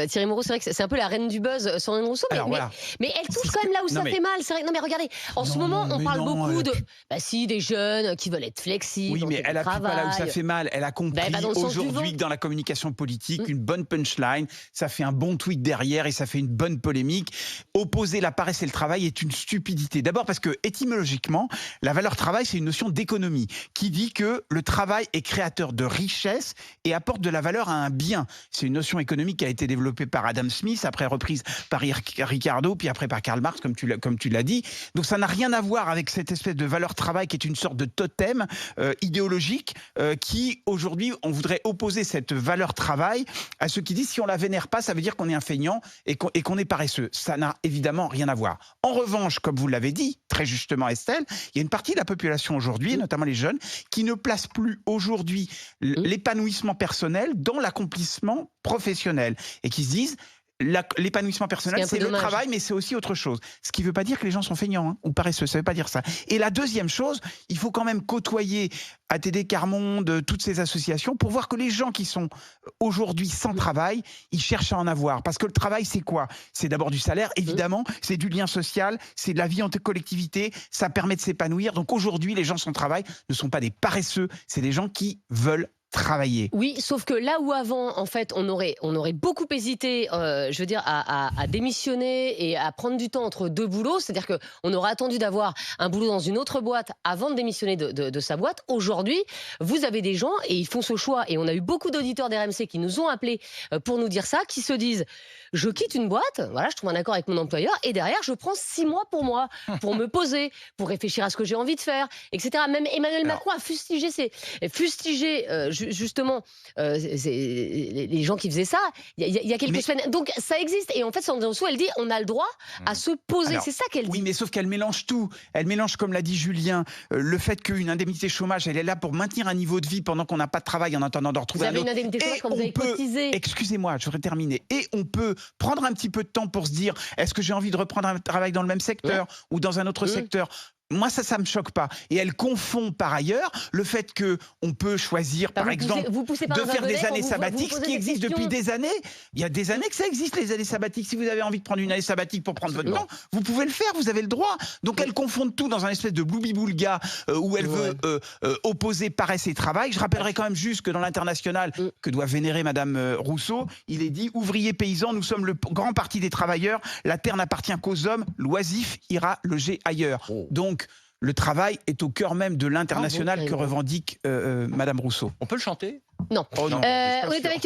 Thierry Moreau, c'est vrai que c'est un peu la reine du buzz, Sandrine Rousseau, Alors, voilà. mais elle touche quand même là où ça fait mal. C'est vrai. Non, mais regardez, en ce moment, on parle beaucoup des jeunes qui veulent être flexibles. Oui, mais elle appuie pas là où ça fait mal. Elle a compris aujourd'hui que dans la communication politique, une bonne punchline, ça fait un bon tweet derrière et ça fait une bonne polémique. Opposer la paresse et le travail est une stupidité. D'abord parce que, étymologiquement, la valeur travail, c'est une notion d'économie qui dit que le travail est créateur de richesse et apporte de la valeur à un bien. C'est une notion économique qui a été développée par Adam Smith, après reprise par Ricardo, puis après par Karl Marx, comme tu l'as dit. Donc ça n'a rien à voir avec cette espèce de valeur travail qui est une sorte de totem idéologique qui, aujourd'hui, on voudrait opposer cette valeur travail à ceux qui disent si on la vénère pas, ça veut dire qu'on est un feignant et qu'on est paresseux. Ça n'a évidemment rien à voir. En revanche, comme vous l'avez dit, très justement Estelle, il y a une partie de la population aujourd'hui, notamment les jeunes, qui ne place plus aujourd'hui l'épanouissement personnel dans l'accomplissement professionnel et qui se disent l'épanouissement personnel, c'est le travail, mais c'est aussi autre chose. Ce qui ne veut pas dire que les gens sont feignants ou paresseux, ça ne veut pas dire ça. Et la deuxième chose, il faut quand même côtoyer ATD, Carmonde, toutes ces associations pour voir que les gens qui sont aujourd'hui sans travail, ils cherchent à en avoir. Parce que le travail, c'est quoi? C'est d'abord du salaire, évidemment, c'est du lien social, c'est de la vie en collectivité, ça permet de s'épanouir. Donc aujourd'hui, les gens sans travail ne sont pas des paresseux, c'est des gens qui veulent travailler. Oui, sauf que là où avant, en fait, on aurait beaucoup hésité, je veux dire, à démissionner et à prendre du temps entre deux boulots, c'est-à-dire qu'on aurait attendu d'avoir un boulot dans une autre boîte avant de démissionner de sa boîte. Aujourd'hui, vous avez des gens, et ils font ce choix, et on a eu beaucoup d'auditeurs d'RMC qui nous ont appelés pour nous dire ça, qui se disent, je quitte une boîte, voilà, je trouve un accord avec mon employeur, et derrière, je prends 6 mois pour moi, pour me poser, pour réfléchir à ce que j'ai envie de faire, etc. Même Emmanuel Macron a fustigé justement les gens qui faisaient ça il y a quelques semaines. Donc ça existe. Et en fait, Sandrine Rousseau, elle dit on a le droit à se poser. C'est ça qu'elle dit. Oui, mais sauf qu'elle mélange tout. Elle mélange, comme l'a dit Julien, le fait qu'une indemnité chômage, elle est là pour maintenir un niveau de vie pendant qu'on n'a pas de travail en attendant de retrouver un autre. Vous avez une indemnité chômage quand vous avez cotisé. Excusez-moi, je voudrais terminer. Et on peut prendre un petit peu de temps pour se dire est-ce que j'ai envie de reprendre un travail dans le même secteur ou dans un autre secteur? Moi, ça me choque pas. Et elle confond par ailleurs le fait qu'on peut choisir, par exemple, de faire des années sabbatiques, ce qui existe depuis des années. Il y a des années que ça existe, les années sabbatiques. Si vous avez envie de prendre une année sabbatique pour prendre votre temps, vous pouvez le faire, vous avez le droit. Donc elle confond tout dans un espèce de bloubi-boulga où elle veut opposer paresse et travail. Je rappellerai quand même juste que dans l'International, que doit vénérer Madame Rousseau, il est dit « Ouvriers paysans, nous sommes le grand parti des travailleurs. La terre n'appartient qu'aux hommes. L'oisif ira loger ailleurs. » Donc, le travail est au cœur même de l'International que revendique Madame Rousseau. On peut le chanter? Non. Oh non. On est avec